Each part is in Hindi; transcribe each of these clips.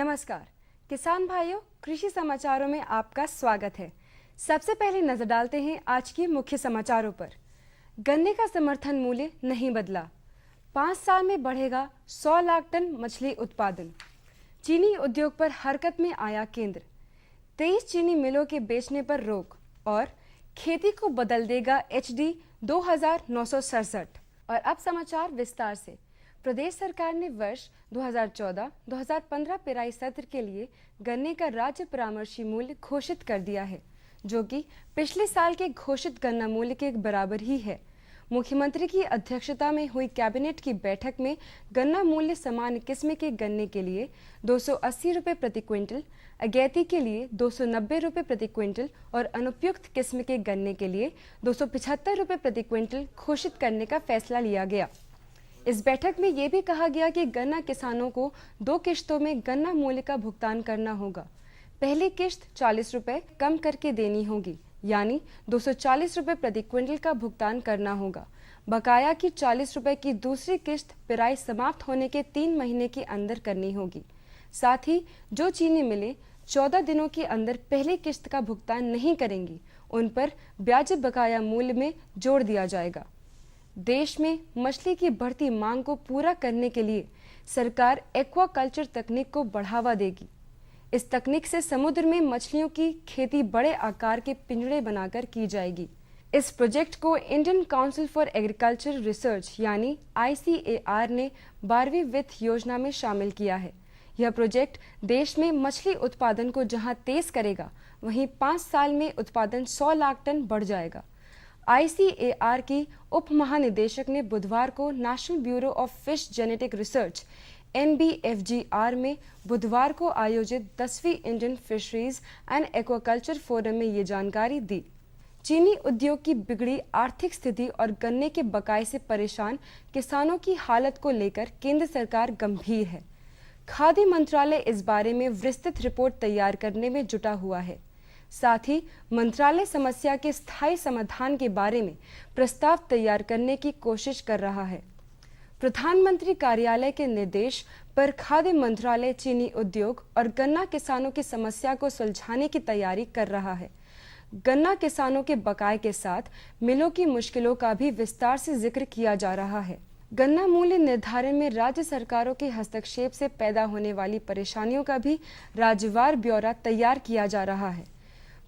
नमस्कार किसान भाइयों, कृषि समाचारों में आपका स्वागत है। सबसे पहले नजर डालते हैं आज के मुख्य समाचारों पर। गन्ने का समर्थन मूल्य नहीं बदला, 5 साल में बढ़ेगा 100 लाख टन मछली उत्पादन। चीनी उद्योग पर हरकत में आया केंद्र, 23 चीनी मिलों के बेचने पर रोक और खेती को बदल देगा HD 2967। और अब समाचार विस्तार से। प्रदेश सरकार ने वर्ष 2014-2015 पेराई सत्र के लिए गन्ने का राज्य परामर्शी मूल्य घोषित कर दिया है, जो कि पिछले साल के घोषित गन्ना मूल्य के बराबर ही है। मुख्यमंत्री की अध्यक्षता में हुई कैबिनेट की बैठक में गन्ना मूल्य सामान्य किस्म के गन्ने के लिए 280 रुपये प्रति क्विंटल, अगैती के लिए 290 रुपये प्रति क्विंटल और अनुपयुक्त किस्म के गन्ने के लिए 275 रुपये प्रति क्विंटल घोषित करने का फैसला लिया गया। इस बैठक में ये भी कहा गया कि गन्ना किसानों को 2 किश्तों में गन्ना मूल्य का भुगतान करना होगा। पहली किश्त 40 रुपये कम करके देनी होगी, यानी 240 रुपये प्रति क्विंटल का भुगतान करना होगा। बकाया की 40 रुपये की दूसरी किश्त पेराई समाप्त होने के 3 महीने के अंदर करनी होगी। साथ ही जो चीनी मिलें 14 दिनों के अंदर पहली किश्त का भुगतान नहीं करेंगी, उन पर ब्याज बकाया मूल्य में जोड़ दिया जाएगा। देश में मछली की बढ़ती मांग को पूरा करने के लिए सरकार एक्वाकल्चर तकनीक को बढ़ावा देगी। इस तकनीक से समुद्र में मछलियों की खेती बड़े आकार के पिंजरे बनाकर की जाएगी। इस प्रोजेक्ट को Indian council for agriculture research यानी ICAR ने 12वीं वित्त योजना में शामिल किया है। यह प्रोजेक्ट देश में मछली उत्पादन को जहां तेज करेगा, वहीं 5 साल में उत्पादन 100 लाख टन बढ़ जाएगा। ICAR की उप महानिदेशक ने बुधवार को national bureau of fish genetic research NBFGR में बुधवार को आयोजित 10वीं Indian fisheries and aquaculture forum में ये जानकारी दी। चीनी उद्योग की बिगड़ी आर्थिक स्थिति और गन्ने के बकाये से परेशान किसानों की हालत को लेकर केंद्र सरकार गंभीर है। खाद्य मंत्रालय इस बारे में विस्तृत रिपोर्ट तैयार करने में जुटा हुआ है। साथ ही मंत्रालय समस्या के स्थायी समाधान के बारे में प्रस्ताव तैयार करने की कोशिश कर रहा है। प्रधानमंत्री कार्यालय के निर्देश पर खाद्य मंत्रालय चीनी उद्योग और गन्ना किसानों की समस्या को सुलझाने की तैयारी कर रहा है। गन्ना किसानों के बकाये के साथ मिलों की मुश्किलों का भी विस्तार से जिक्र किया जा रहा है। गन्ना मूल्य निर्धारण में राज्य सरकारों के हस्तक्षेप से पैदा होने वाली परेशानियों का भी राज्यवार ब्यौरा तैयार किया जा रहा है।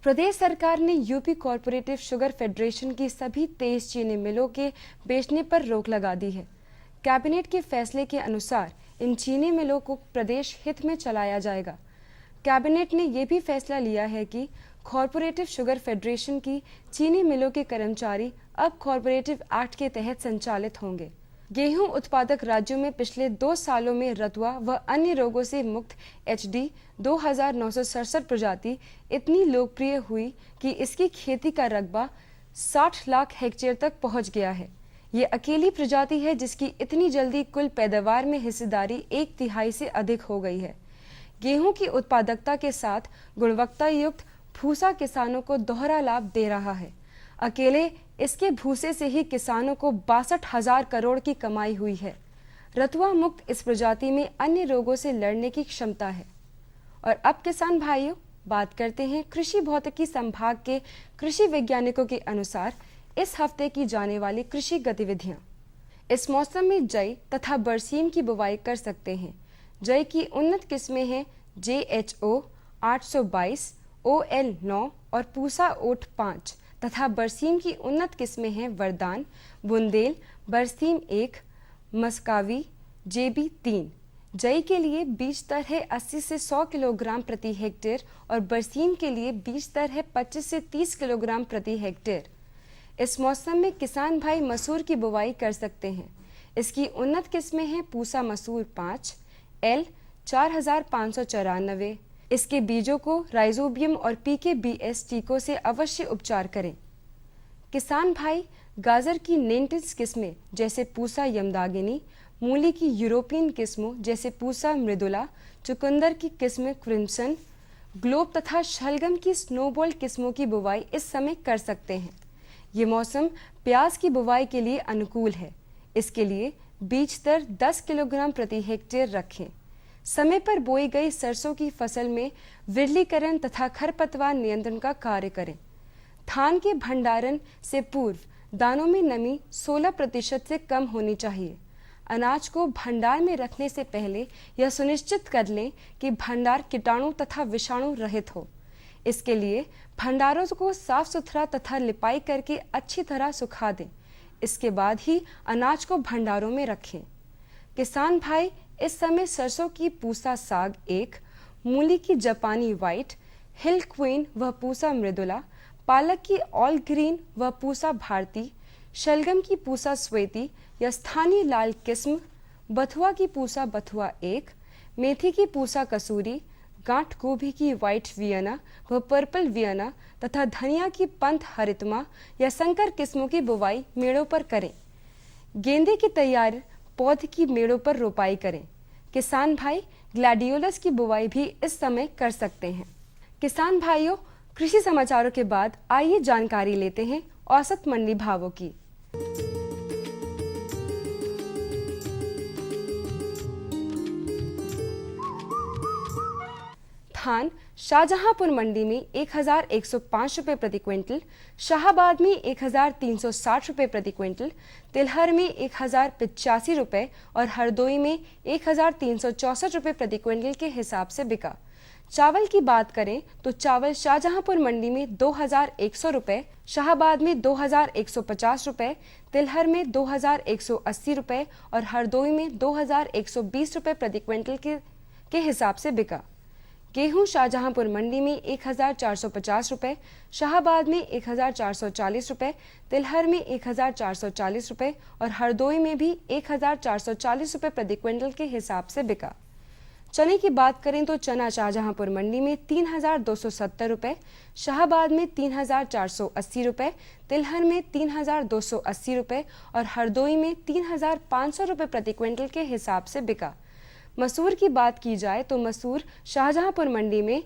प्रदेश सरकार ने यूपी कॉरपोरेटिव शुगर फेडरेशन की सभी 23 चीनी मिलों के बेचने पर रोक लगा दी है। कैबिनेट के फैसले के अनुसार इन चीनी मिलों को प्रदेश हित में चलाया जाएगा। कैबिनेट ने यह भी फैसला लिया है कि कॉरपोरेटिव शुगर फेडरेशन की चीनी मिलों के कर्मचारी अब कॉरपोरेटिव एक्ट के तहत संचालित होंगे। गेहूं उत्पादक राज्यों में पिछले 2 सालों में रतुआ व अन्य रोगों से मुक्त HD 2967 प्रजाति इतनी लोकप्रिय हुई कि इसकी खेती का रकबा 60 लाख हेक्टेयर तक पहुंच गया है। ये अकेली प्रजाति है जिसकी इतनी जल्दी कुल पैदावार में हिस्सेदारी 1/3 से अधिक हो गई है। गेहूं की उत्पादकता के साथ गुणवत्ता युक्त भूसा किसानों को दोहरा लाभ दे रहा है। अकेले इसके भूसे से ही किसानों को 62,000 करोड़ की कमाई हुई है। रतुआ मुक्त इस प्रजाति में अन्य रोगों से लड़ने की क्षमता है। और अब किसान भाइयों, बात करते हैं कृषि भौतिकी संभाग के कृषि वैज्ञानिकों के अनुसार इस हफ्ते की जाने वाली कृषि गतिविधियां। इस मौसम में जई तथा बरसीम की बुवाई कर सकते हैं। जई की उन्नत किस्में हैं JHO 822, OL9 और पूसा ओट 5 तथा बरसीम की उन्नत किस्में हैं वरदान, बुंदेल, बरसीम 1, मस्कावी, JB 3। जई के लिए बीज दर है 80 से 100 किलोग्राम प्रति हेक्टेयर और बरसीम के लिए बीज दर है 25 से 30 किलोग्राम प्रति हेक्टेयर। इस मौसम में किसान भाई मसूर की बुवाई कर सकते हैं। इसकी उन्नत किस्में हैं पूसा मसूर 5, L 4594। इसके बीजों को राइजोबियम और PKBS टीकों से अवश्य उपचार करें। किसान भाई गाजर की नेंटिस किस्में जैसे पूसा यमदागिनी, मूली की यूरोपियन किस्मों जैसे पूसा मृदुला, चुकंदर की किस्में क्रिम्सन, ग्लोब तथा शलगम की स्नोबॉल किस्मों की बुवाई इस समय कर सकते हैं। ये मौसम प्याज की बुवाई के लिए अनुकूल है। इसके लिए बीज दर 10 किलोग्राम प्रति हेक्टेयर रखें। समय पर बोई गई सरसों की फसल में विरलीकरण तथा खरपतवार नियंत्रण का कार्य करें। धान के भंडारण से पूर्व दानों में नमी 16% से कम होनी चाहिए। अनाज को भंडार में रखने से पहले यह सुनिश्चित कर लें कि भंडार कीटाणु तथा विषाणु रहित हो। इसके लिए भंडारों को साफ सुथरा तथा लिपाई करके अच्छी तरह सुखा दें। इसके बाद ही अनाज को भंडारों में रखें। किसान भाई, इस समय सरसों की पूसा साग 1, मूली की जापानी व्हाइट, हिल क्वीन व पूसा मृदुला, पालक की ऑल ग्रीन व पूसा भारती, शलगम की पूसा स्वेती या स्थानीय लाल किस्म, बथुआ की पूसा बथुआ 1, मेथी की पूसा कसूरी, गांठ गोभी की व्हाइट वियना व पर्पल वियना तथा धनिया की पंथ हरितमा या संकर किस्मों की बुवाई मेड़ों पर करें। गेंदे की तैयार पौध की मेड़ों पर रोपाई करें। किसान भाई, ग्लैडियोलस की बुवाई भी इस समय कर सकते हैं। किसान भाइयों, कृषि समाचारों के बाद आइए जानकारी लेते हैं औसत मंडी भावों की। धान शाहजहांपुर मंडी में 1105 रुपये प्रति क्विंटल, शाहाबाद में 1360 रुपये प्रति क्विंटल, तिलहर में 1085 रुपये और हरदोई में 1364 रुपये प्रति क्विंटल के हिसाब से बिका। चावल की बात करें तो चावल शाहजहांपुर मंडी में 2100 रुपये, शाहाबाद में 2150 रुपये, तिलहर में 2180 रुपये और हरदोई में 2120 रुपये प्रति क्विंटल के हिसाब से बिका। गेहूं शाहजहांपुर मंडी में 1450 रुपये, शाहाबाद में 1440 रुपये, तिलहर में 1440 रुपये और हरदोई में भी 1440 रुपये प्रति क्विंटल के हिसाब से बिका। चने की बात करें तो चना शाहजहांपुर मंडी में 3270 रुपये, शाहाबाद में 3480 रुपये, तिलहर में 3280 रुपये और हरदोई में 3500 रुपये प्रति क्विंटल के हिसाब से बिका। मसूर की बात की जाए तो मसूर शाहजहांपुर मंडी में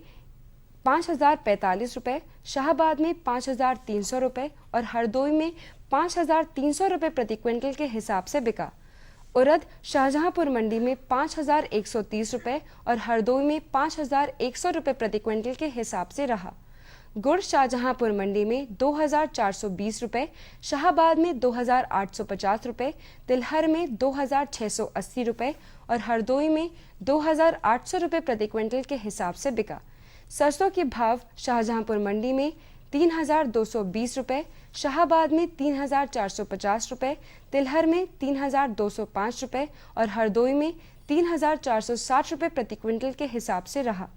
5045 रुपये, शाहाबाद में 5300 रुपये और हरदोई में 5300 रुपये प्रति क्विंटल के हिसाब से बिका। उड़द शाहजहांपुर मंडी में 5130 रुपये और हरदोई में 5100 रुपये प्रति क्विंटल के हिसाब से रहा। गुड़ शाहजहांपुर मंडी में 2420 रुपये, शाहाबाद में 2850 रुपये, तिलहर में 2680 रुपये और हरदोई में 2800 रुपये प्रति क्विंटल के हिसाब से बिका। सरसों के भाव शाहजहांपुर मंडी में 3220 रुपये, शाहाबाद में 3450 रुपये, तिलहर में 3205 रुपये और हरदोई में 3460 रुपये प्रति क्विंटल के हिसाब से रहा।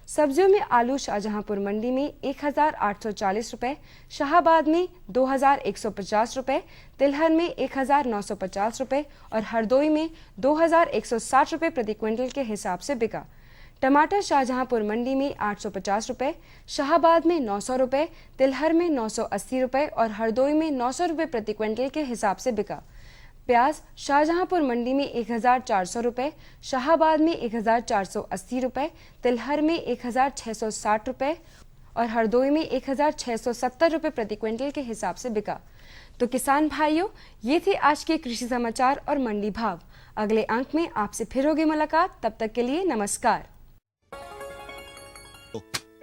सब्जियों में आलू शाहजहांपुर मंडी में 1840 रुपये, शाहाबाद में 2150 रुपये, तिलहर में 1950 रुपये और हरदोई में 2160 रुपये प्रति क्विंटल के हिसाब से बिका। टमाटर शाहजहांपुर मंडी में 850 रुपये, शाहाबाद में 900 रुपये, तिलहर में 980 रुपये और हरदोई में 900 रुपये प्रति क्विंटल के हिसाब से बिका। प्याज शाहजहांपुर मंडी में 1400 रुपये, शाहाबाद में 1480 रुपये, तिलहर में 1660 रुपये और हरदोई में 1670 रुपये प्रति क्विंटल के हिसाब से बिका। तो किसान भाइयों, ये थे आज के कृषि समाचार और मंडी भाव। अगले अंक में आपसे फिर होगी मुलाकात, तब तक के लिए नमस्कार।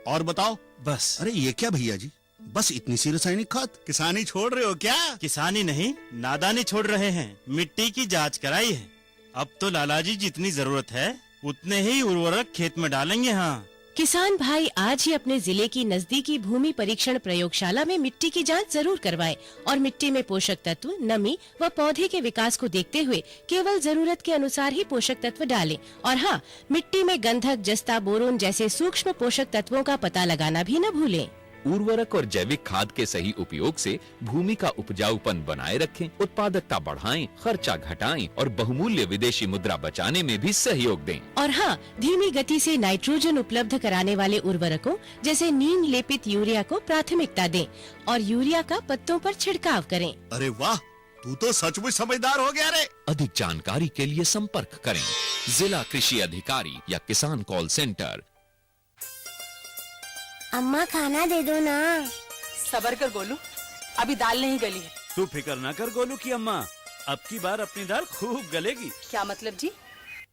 और बताओ। बस। अरे ये क्या भैया जी, बस इतनी सी रासायनिक खाद? किसानी छोड़ रहे हो क्या? किसानी नहीं, नादानी छोड़ रहे हैं। मिट्टी की जांच कराई है। अब तो लालाजी जितनी जरूरत है उतने ही उर्वरक खेत में डालेंगे। हाँ किसान भाई, आज ही अपने जिले की नजदीकी भूमि परीक्षण प्रयोगशाला में मिट्टी की जांच जरूर करवाएं और मिट्टी में पोषक तत्व, नमी व पौधे के विकास को देखते हुए केवल जरूरत के अनुसार ही पोषक तत्व डालें। और हाँ, मिट्टी में गंधक, जस्ता, बोरोन जैसे सूक्ष्म पोषक तत्वों का पता लगाना भी न भूलें। उर्वरक और जैविक खाद के सही उपयोग से भूमि का उपजाऊपन बनाए रखें, उत्पादकता बढ़ाएं, खर्चा घटाएं और बहुमूल्य विदेशी मुद्रा बचाने में भी सहयोग दें। और हाँ, धीमी गति से नाइट्रोजन उपलब्ध कराने वाले उर्वरकों जैसे नीम लेपित यूरिया को प्राथमिकता दें और यूरिया का पत्तों पर छिड़काव करें। अरे वाह, तू तो सचमुच समझदार हो गया रे। अधिक जानकारी के लिए संपर्क करें जिला कृषि अधिकारी या किसान कॉल सेंटर। अम्मा खाना दे दो ना। सबर कर गोलू, अभी दाल नहीं गली है। तू फिक्र ना कर गोलू की अम्मा, अब की बार अपनी दाल खूब गलेगी। क्या मतलब जी?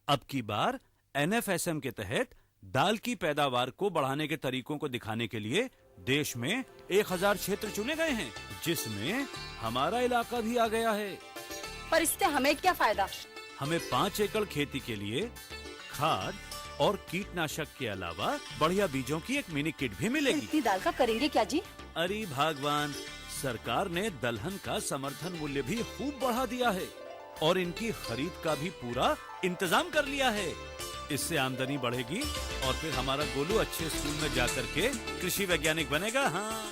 अब की बार NFSM के तहत दाल की पैदावार को बढ़ाने के तरीकों को दिखाने के लिए देश में 1000 क्षेत्र चुने गए हैं, जिसमें हमारा इलाका भी आ गया है। पर इससे हमें क्या फायदा? हमें 5 एकड़ खेती के लिए खाद और कीटनाशक के अलावा बढ़िया बीजों की एक मिनी किट भी मिलेगी। इतनी दाल का करेंगे क्या जी? अरे भगवान, सरकार ने दलहन का समर्थन मूल्य भी खूब बढ़ा दिया है और इनकी खरीद का भी पूरा इंतजाम कर लिया है। इससे आमदनी बढ़ेगी और फिर हमारा गोलू अच्छे स्कूल में जाकर के कृषि वैज्ञानिक बनेगा। हाँ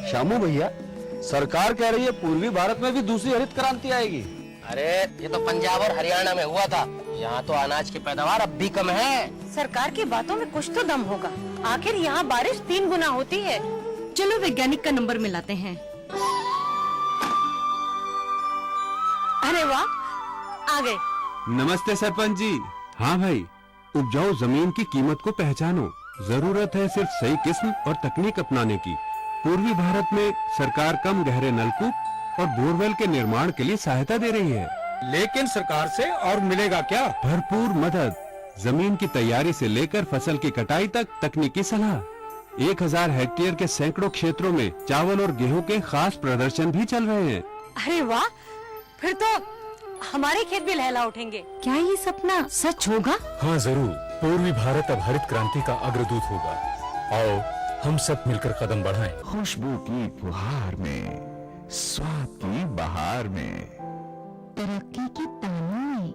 श्यामू भैया, सरकार कह रही है पूर्वी भारत में भी दूसरी हरित क्रांति आएगी। अरे ये तो पंजाब और हरियाणा में हुआ था, यहाँ तो अनाज की पैदावार अब भी कम है। सरकार की बातों में कुछ तो दम होगा। आखिर यहाँ बारिश 3 गुना होती है। चलो वैज्ञानिक का नंबर मिलाते हैं। अरे वाह, आ गए। नमस्ते सरपंच जी। हाँ भाई, उपजाऊ जमीन की कीमत को पहचानो। जरूरत है सिर्फ सही किस्म और तकनीक अपनाने की। पूर्वी भारत में सरकार कम गहरे नलकूप और बोरवेल के निर्माण के लिए सहायता दे रही है। लेकिन सरकार से और मिलेगा क्या? भरपूर मदद, जमीन की तैयारी से लेकर फसल की कटाई तक तकनीकी सलाह। 1000 हेक्टेयर के सैकड़ों क्षेत्रों में चावल और गेहूं के खास प्रदर्शन भी चल रहे हैं। अरे वाह, फिर तो हमारे खेत भी लहला उठेंगे। क्या ये सपना सच होगा? हाँ जरूर, पूर्वी भारत अब हरित क्रांति का अग्रदूत होगा। आओ हम सब मिलकर कदम बढ़ाएं। खुशबू की फुहार में, स्वाद की बहार में, तरक्की की तानों में,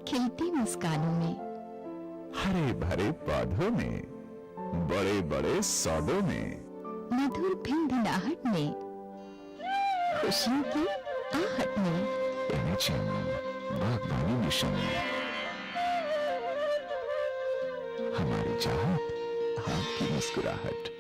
खिलती मुस्कानों में, हरे भरे पौधों में, बड़े बड़े सौदों में, मधुर भिनभिनाहट में, खुशियों की आहट में, बागवानी मिशन, हमारी चाहत, आपकी मुस्कुराहट।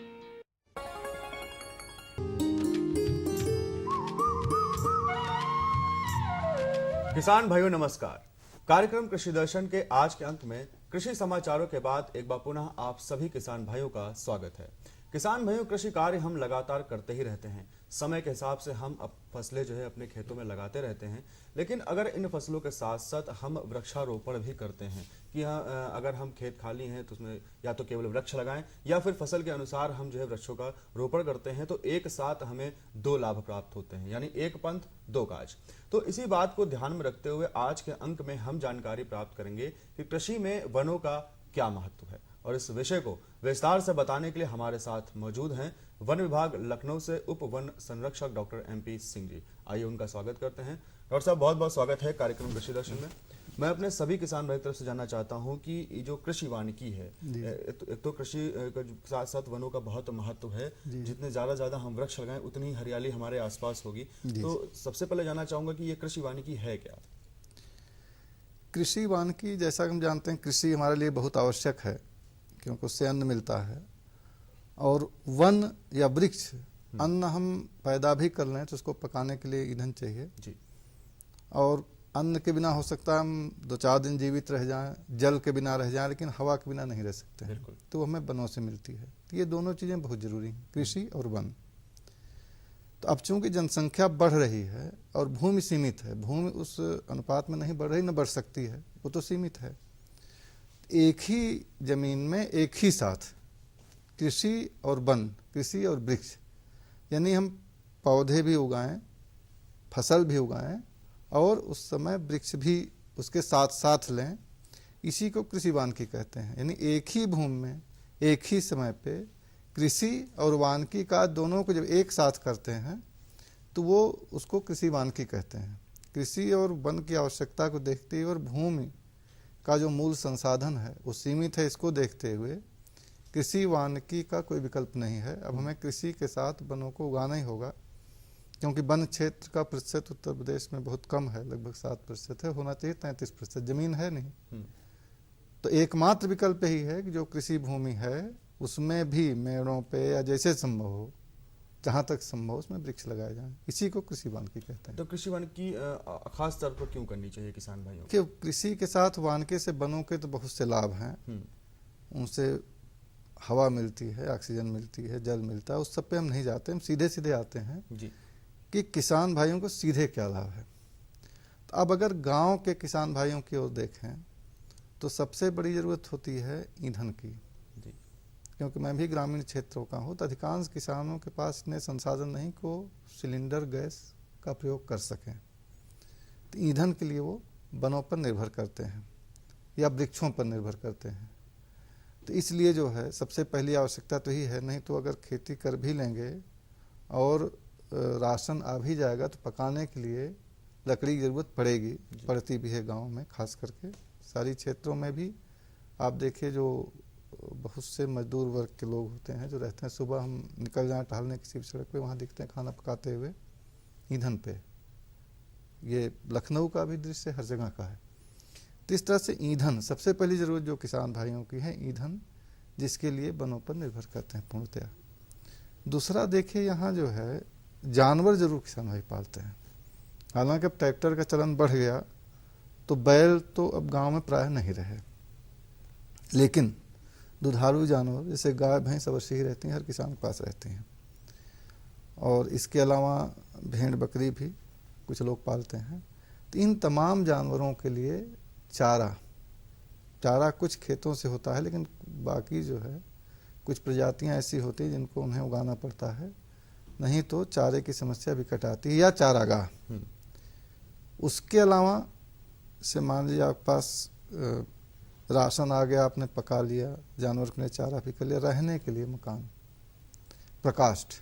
किसान भाइयों नमस्कार। कार्यक्रम कृषि दर्शन के आज के अंक में कृषि समाचारों के बाद एक बार पुनः आप सभी किसान भाइयों का स्वागत है। किसान भाइयों, कृषि कार्य हम लगातार करते ही रहते हैं। समय के हिसाब से हम फसलें जो है अपने खेतों में लगाते रहते हैं, लेकिन अगर इन फसलों के साथ साथ हम वृक्षारोपण भी करते हैं कि अगर हम खेत खाली हैं तो उसमें या तो केवल वृक्ष लगाएं या फिर फसल के अनुसार हम जो है वृक्षों का रोपण करते हैं, तो एक साथ हमें 2 लाभ प्राप्त होते हैं, यानी एक पंथ 2 काज। तो इसी बात को ध्यान में रखते हुए आज के अंक में हम जानकारी प्राप्त करेंगे कि कृषि में वनों का क्या महत्व है, और इस विषय को विस्तार से बताने के लिए हमारे साथ मौजूद हैं वन विभाग लखनऊ से उप वन संरक्षक डॉक्टर MP सिंह जी। आइए उनका स्वागत करते हैं। डॉक्टर साहब, बहुत बहुत स्वागत है कार्यक्रम कृषि दर्शन में। मैं अपने सभी किसान भाई तरफ से जानना चाहता हूं कि जो कृषि वानिकी है, एक तो कृषि के साथ साथ वनों का बहुत महत्व है। जितने ज्यादा हम वृक्ष लगाएं उतनी हरियाली हमारे आसपास होगी। तो सबसे पहले जानना चाहूंगा कि ये कृषि वानिकी है क्या? कृषि वानिकी, जैसा हम जानते हैं, कृषि हमारे लिए बहुत आवश्यक है क्योंकि उससे अन्न मिलता है। और वन या वृक्ष, अन्न हम पैदा भी कर लें तो उसको पकाने के लिए ईंधन चाहिए जी। और अन्न के बिना हो सकता है हम 2-4 दिन जीवित रह जाएं, जल के बिना रह जाएं, लेकिन हवा के बिना नहीं रह सकते हैं। तो हमें वनों से मिलती है। तो ये दोनों चीज़ें बहुत ज़रूरी हैं, कृषि और वन। तो अब चूंकि जनसंख्या बढ़ रही है और भूमि सीमित है, भूमि उस अनुपात में नहीं बढ़ रही, न बढ़ सकती है, वो तो सीमित है। एक ही जमीन में एक ही साथ कृषि और वन, कृषि और वृक्ष, यानी हम पौधे भी उगाएं, फसल भी उगाएं और उस समय वृक्ष भी उसके साथ साथ लें, इसी को कृषि वानिकी कहते हैं। यानी एक ही भूमि में एक ही समय पे कृषि और वानिकी का दोनों को जब एक साथ करते हैं तो वो उसको कृषि वानिकी कहते हैं। कृषि और वन की आवश्यकता को देखते हुए और भूमि का जो मूल संसाधन है वो सीमित है, इसको देखते हुए कृषि वानिकी का कोई विकल्प नहीं है। अब हमें कृषि के साथ वनों को उगाना ही होगा, क्योंकि वन क्षेत्र का प्रतिशत उत्तर प्रदेश में बहुत कम है, लगभग 7% है, होना चाहिए 33%, जमीन है नहीं। तो एकमात्र विकल्प यही है कि जो कृषि भूमि है उसमें भी मेड़ों पे या जैसे संभव हो, जहाँ तक संभव हो, उसमें वृक्ष लगाए जाएं। इसी को कृषि वानिकी कहते हैं। तो कृषि वानिकी खास तौर पर क्यों करनी चाहिए किसान भाइयों? कि कृषि के साथ वानिकी से वनों के तो बहुत से लाभ हैं। उनसे हवा मिलती है, ऑक्सीजन मिलती है, जल मिलता है, उस सब पे हम नहीं जाते, हम सीधे सीधे आते हैं जी। कि किसान भाइयों को सीधे क्या लाभ है। तो अब अगर गांव के किसान भाइयों की ओर देखें तो सबसे बड़ी ज़रूरत होती है ईंधन की, क्योंकि मैं भी ग्रामीण क्षेत्रों का हूँ। तो अधिकांश किसानों के पास इतने संसाधन नहीं को सिलेंडर गैस का प्रयोग कर सकें। तो ईंधन के लिए वो वनों पर निर्भर करते हैं या वृक्षों पर निर्भर करते हैं। तो इसलिए जो है सबसे पहली आवश्यकता तो ही है, नहीं तो अगर खेती कर भी लेंगे और राशन आ भी जाएगा तो पकाने के लिए लकड़ी की ज़रूरत पड़ेगी, पड़ती भी है गाँव में, खास करके शहरी क्षेत्रों में भी। आप देखिए जो बहुत से मजदूर वर्ग के लोग होते हैं जो रहते हैं, सुबह हम निकल जाएं टहलने किसी भी सड़क पे, वहाँ दिखते हैं खाना पकाते हुए ईंधन पे। ये लखनऊ का भी दृश्य हर जगह का है। तो इस तरह से ईंधन सबसे पहली ज़रूरत जो किसान भाइयों की है, ईंधन, जिसके लिए वनों पर निर्भर करते हैं पूर्णतया। दूसरा देखिए यहाँ जो है जानवर जरूर किसान भाई पालते हैं। हालांकि अब ट्रैक्टर का चलन बढ़ गया तो बैल तो अब गांव में प्राय नहीं रहे, लेकिन दुधारू जानवर जैसे गाय भैंस अवश्य ही रहती हैं, हर किसान के पास रहती हैं। और इसके अलावा भेड़ बकरी भी कुछ लोग पालते हैं। तो इन तमाम जानवरों के लिए चारा कुछ खेतों से होता है, लेकिन बाकी जो है कुछ प्रजातियां ऐसी होती हैं जिनको उन्हें उगाना पड़ता है, नहीं तो चारे की समस्या भी कटाती है, या चारागाह। उसके अलावा से मान लीजिए आपके पास राशन आ गया, आपने पका लिया, जानवर के लिए चारा भी कर लिया, रहने के लिए मकान, प्रकाष्ठ,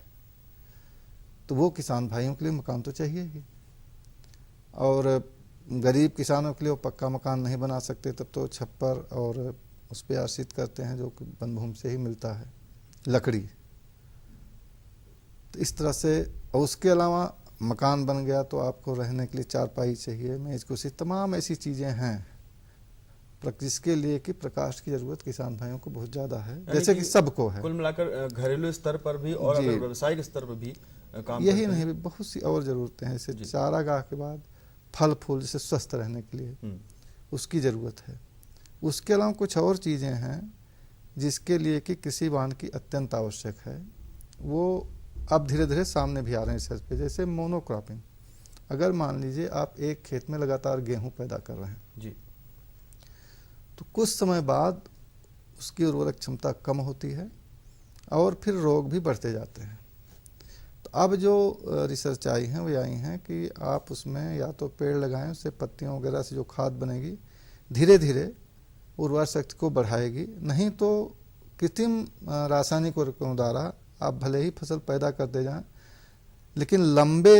तो वो किसान भाइयों के लिए मकान तो चाहिए ही। और गरीब किसानों के लिए वो पक्का मकान नहीं बना सकते, तब तो छप्पर और उस पर आश्रित करते हैं जो कि वन भूमि से ही मिलता है, लकड़ी। तो इस तरह से, और उसके अलावा मकान बन गया तो आपको रहने के लिए चारपाई चाहिए, मेज कुर्सी, तमाम ऐसी चीज़ें हैं जिसके लिए कि प्रकाश की जरूरत किसान भाइयों को बहुत ज़्यादा है, जैसे कि सबको है। कुल मिलाकर घरेलू स्तर पर भी और अगर व्यावसायिक स्तर पर भी काम यही नहीं, बहुत सी और ज़रूरतें हैं। जैसे चारागाह के बाद फल फूल, जैसे स्वस्थ रहने के लिए उसकी ज़रूरत है। उसके अलावा कुछ और चीज़ें हैं जिसके लिए कि कृषि वानिकी अत्यंत आवश्यक है। वो अब धीरे धीरे सामने भी आ रहे हैं रिसर्च पे, जैसे मोनोक्रॉपिंग। अगर मान लीजिए आप एक खेत में लगातार गेहूं पैदा कर रहे हैं जी, तो कुछ समय बाद उसकी उर्वरक क्षमता कम होती है और फिर रोग भी बढ़ते जाते हैं। तो अब जो रिसर्च आई हैं वो आई हैं कि आप उसमें या तो पेड़ लगाएं, उससे पत्तियों वगैरह से जो खाद बनेगी धीरे धीरे उर्वर शक्ति को बढ़ाएगी, नहीं तो कृत्रिम रासायनिक उर्वरकों द्वारा आप भले ही फसल पैदा करते जाएं, लेकिन लंबे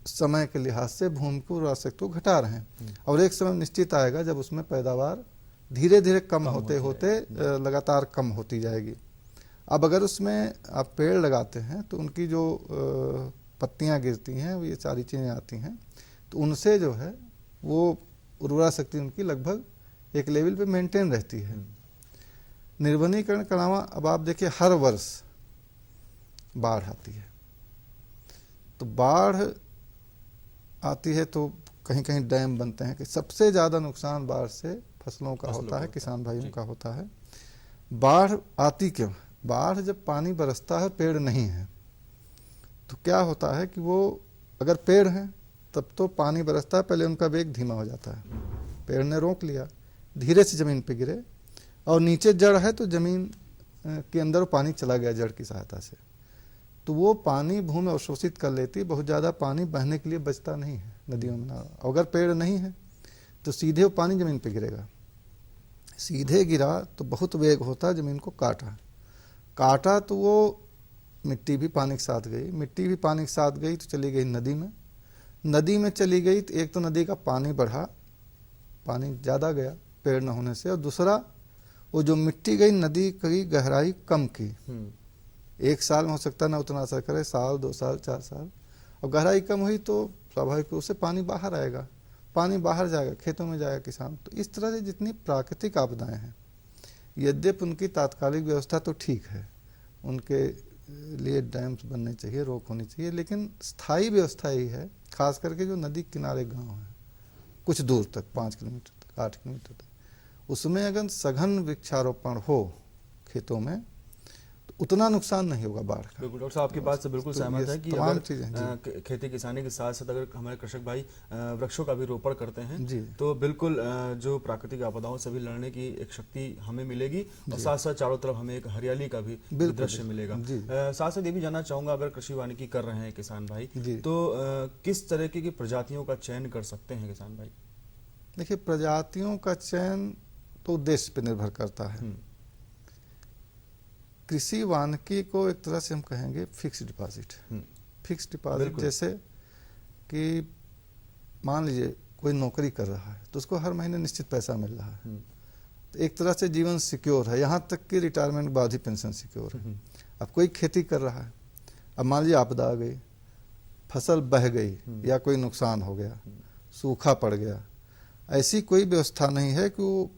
समय के लिहाज से भूमि की उर्वर शक्ति को घटा रहे हैं। और एक समय निश्चित आएगा जब उसमें पैदावार धीरे धीरे कम होते होते लगातार कम होती जाएगी। अब अगर उसमें आप पेड़ लगाते हैं तो उनकी जो पत्तियां गिरती हैं, वो ये सारी चीज़ें आती हैं, तो उनसे जो है वो उर्वरा शक्ति उनकी लगभग एक लेवल पे मेंटेन रहती है। निर्वनीकरण के अलावा अब आप देखिए हर वर्ष बाढ़ आती है, तो बाढ़ आती है तो कहीं कहीं डैम बनते हैं कि सबसे ज़्यादा नुकसान बाढ़ से फसलों का होता है, किसान भाइयों का होता है। बाढ़ आती क्यों? बाढ़ जब पानी बरसता है, पेड़ नहीं है, तो क्या होता है कि वो अगर पेड़ हैं तब तो पानी बरसता है, पहले उनका वेग धीमा हो जाता है, पेड़ ने रोक लिया, धीरे से ज़मीन पे गिरे, और नीचे जड़ है तो ज़मीन के अंदर पानी चला गया जड़ की सहायता से, तो वो पानी भूमि अवशोषित कर लेती है, बहुत ज़्यादा पानी बहने के लिए बचता नहीं है नदियों में। अगर पेड़ नहीं है तो सीधे वो पानी ज़मीन पे गिरेगा, सीधे गिरा तो बहुत वेग होता है, ज़मीन को काटा तो वो मिट्टी भी पानी के साथ गई, मिट्टी भी पानी के साथ गई तो चली गई नदी में चली गई, तो एक तो नदी का पानी बढ़ा, पानी ज़्यादा गया पेड़ न होने से, और दूसरा वो जो मिट्टी गई नदी की गहराई कम की, एक साल में हो सकता है ना उतना असर करे, साल 2 साल 4 साल, और गहराई कम हुई तो स्वाभाविक रूप से पानी बाहर आएगा, पानी बाहर जाएगा, खेतों में जाएगा किसान। तो इस तरह से जितनी प्राकृतिक आपदाएं हैं, यद्यपि उनकी तात्कालिक व्यवस्था तो ठीक है, उनके लिए डैम्स बनने चाहिए, रोक होनी चाहिए, लेकिन स्थायी व्यवस्था यही है, खास करके जो नदी किनारे गांव हैं कुछ दूर तक, 5 किलोमीटर तक, 8 किलोमीटर तक, उसमें अगर सघन वृक्षारोपण हो खेतों में, तो उतना नुकसान नहीं होगा बाढ़ का। बिल्कुल डॉक्टर साहब आपकी बात से बिल्कुल तो सहमत ये है कि तमाम अगर चीजें, खेती किसानी के साथ साथ अगर हमारे कृषक भाई वृक्षों का भी रोपण करते हैं जी। तो बिल्कुल जो प्राकृतिक आपदाओं से भी लड़ने की एक शक्ति हमें मिलेगी और साथ साथ चारों तरफ हमें एक हरियाली का भी दृश्य मिलेगा। साथ साथ ये भी जानना चाहूंगा, अगर कृषि वानिकी कर रहे हैं किसान भाई तो किस तरह की प्रजातियों का चयन कर सकते हैं किसान भाई? देखिए, प्रजातियों का चयन तो उद्देश्य पर निर्भर करता है। कृषि वानिकी को एक तरह से हम कहेंगे फिक्स डिपॉजिट। फिक्स डिपॉजिट जैसे कि मान लीजिए कोई नौकरी कर रहा है तो उसको हर महीने निश्चित पैसा मिल रहा है, तो एक तरह से जीवन सिक्योर है, यहाँ तक कि रिटायरमेंट के बाद ही पेंशन सिक्योर है। अब कोई खेती कर रहा है, अब मान लीजिए आपदा आ गई, फसल बह गई या कोई नुकसान हो गया, सूखा पड़ गया, ऐसी कोई व्यवस्था नहीं है कि वो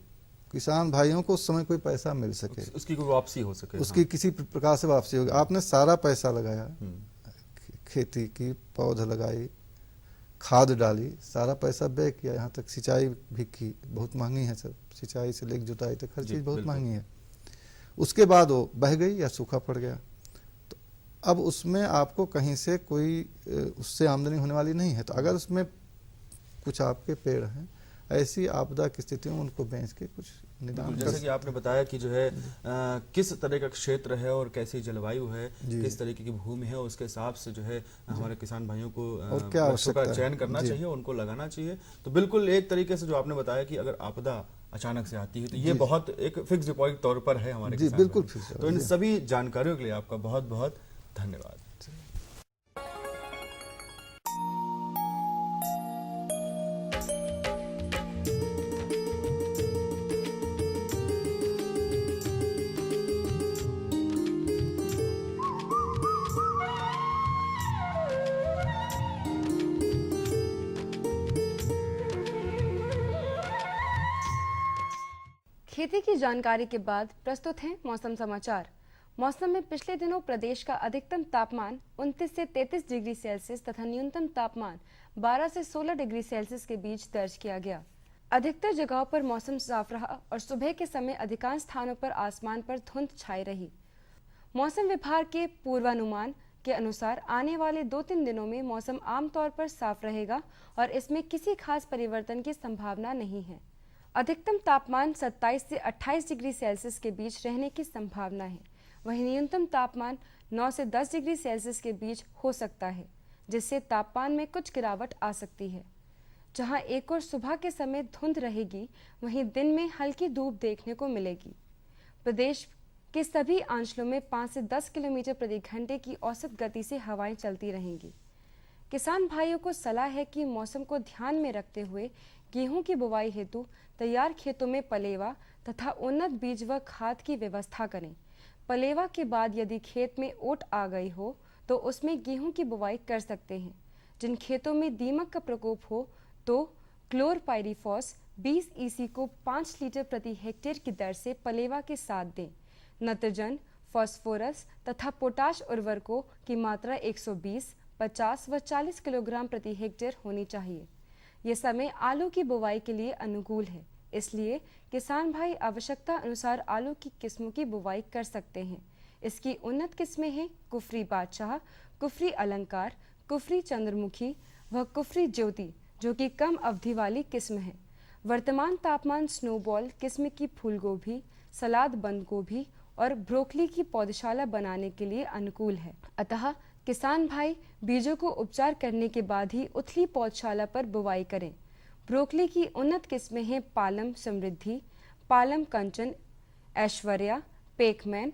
किसान भाइयों को उस समय कोई पैसा मिल सके, उसकी कोई वापसी हो सके, उसकी किसी प्रकार से वापसी होगी। आपने सारा पैसा लगाया, खेती की, पौध लगाई, खाद डाली, सारा पैसा व्यय किया, यहाँ तक सिंचाई भी की, बहुत महंगी है सब, सिंचाई से लेकर जुताई तक हर चीज़ बहुत महंगी है। उसके बाद वो बह गई या सूखा पड़ गया, तो अब उसमें आपको कहीं से कोई उससे आमदनी होने वाली नहीं है। तो अगर उसमें कुछ आपके पेड़ हैं, ऐसी आपदा की स्थिति में उनको बेच के कुछ निदान, जैसे कि आपने बताया कि जो है किस तरह का क्षेत्र है और कैसी जलवायु है, किस तरीके की भूमि है, उसके हिसाब से जो है हमारे किसान भाइयों को वृक्षों का चयन करना चाहिए, उनको लगाना चाहिए। तो बिल्कुल एक तरीके से जो आपने बताया कि अगर आपदा अचानक से आती है तो ये बहुत एक फिक्स डिपॉजिट तौर पर है हमारे किसान बिल्कुल। तो इन सभी जानकारियों के लिए आपका बहुत बहुत धन्यवाद। खेती की जानकारी के बाद प्रस्तुत हैं मौसम समाचार। मौसम में पिछले दिनों प्रदेश का अधिकतम तापमान 29 से 33 डिग्री सेल्सियस तथा न्यूनतम तापमान 12 से 16 डिग्री सेल्सियस के बीच दर्ज किया गया। अधिकतर जगहों पर मौसम साफ रहा और सुबह के समय अधिकांश स्थानों पर आसमान पर धुंध छाई रही। मौसम विभाग के पूर्वानुमान के अनुसार आने वाले 2-3 दिनों में मौसम आमतौर पर साफ रहेगा और इसमें किसी खास परिवर्तन की संभावना नहीं है। अधिकतम तापमान 27 से 28 डिग्री सेल्सियस के बीच रहने की संभावना है। वहीं न्यूनतम तापमान 9 से 10 डिग्री सेल्सियस के बीच हो सकता है, जिससे तापमान में कुछ गिरावट आ सकती है। जहां एक और सुबह के समय धुंध रहेगी, वहीं दिन में हल्की धूप देखने को मिलेगी। प्रदेश के सभी अंचलों में 5 से 10 किलोमीटर प्रति घंटे की औसत गति से हवाएं चलती रहेंगी। किसान भाइयों को सलाह है कि मौसम को ध्यान में रखते हुए गेहूं की बुवाई हेतु तैयार खेतों में पलेवा तथा उन्नत बीज व खाद की व्यवस्था करें। पलेवा के बाद यदि खेत में ओट आ गई हो तो उसमें गेहूं की बुवाई कर सकते हैं। जिन खेतों में दीमक का प्रकोप हो तो क्लोरपाइरिफॉस 20 EC को 5 लीटर प्रति हेक्टेयर की दर से पलेवा के साथ दें। नत्रजन, फास्फोरस तथा पोटाश उर्वरकों की मात्रा 120, 50 व 40 किलोग्राम प्रति हेक्टेयर होनी चाहिए। ये समय आलू की बुवाई के लिए अनुकूल है, इसलिए किसान भाई आवश्यकता अनुसार आलू की किस्मों की बुवाई कर सकते हैं। इसकी उन्नत किस्में हैं कुफरी बादशाह, कुफरी अलंकार, कुफरी चंद्रमुखी व कुफरी ज्योति, जो कि कम अवधि वाली किस्म है। वर्तमान तापमान स्नोबॉल किस्म की फूल गोभी, सलाद बंद गोभी और ब्रोकली की पौधशाला बनाने के लिए अनुकूल है। अतः किसान भाई बीजों को उपचार करने के बाद ही उथली पौधशाला पर बुवाई करें। ब्रोकली की उन्नत किस्में हैं पालम समृद्धि, पालम कंचन, ऐश्वर्या, पेकमैन।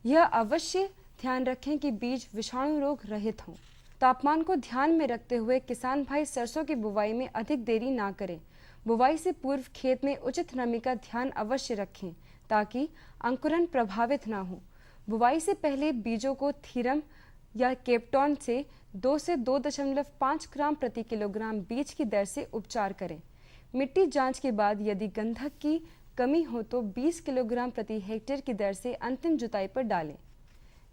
यह अवश्य ध्यान रखें कि बीज विषाणु रोग रहित हों। तापमान को ध्यान में रखते हुए किसान भाई सरसों की बुवाई में अधिक देरी ना करें। बुवाई से पूर्व खेत में उचित नमी का ध्यान अवश्य रखें ताकि अंकुरन प्रभावित ना हो। बुवाई से पहले बीजों को थीरम या केप्टॉन से 2 से 2.5 ग्राम प्रति किलोग्राम बीज की दर से उपचार करें। मिट्टी जांच के बाद यदि गंधक की कमी हो तो 20 किलोग्राम प्रति हेक्टेयर की दर से अंतिम जुताई पर डालें।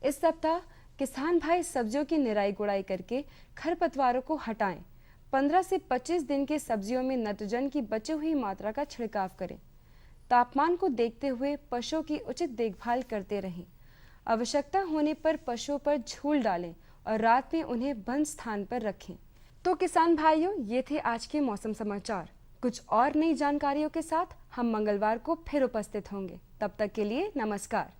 इस सप्ताह किसान भाई सब्जियों की निराई गुड़ाई करके खरपतवारों को हटाएं। 15 से 25 दिन के सब्जियों में नत्रजन की बची हुई मात्रा का छिड़काव करें। तापमान को देखते हुए पशुओं की उचित देखभाल करते रहें। आवश्यकता होने पर पशुओं पर झूल डालें और रात में उन्हें बंद स्थान पर रखें। तो किसान भाइयों, ये थे आज के मौसम समाचार। कुछ और नई जानकारियों के साथ हम मंगलवार को फिर उपस्थित होंगे। तब तक के लिए नमस्कार।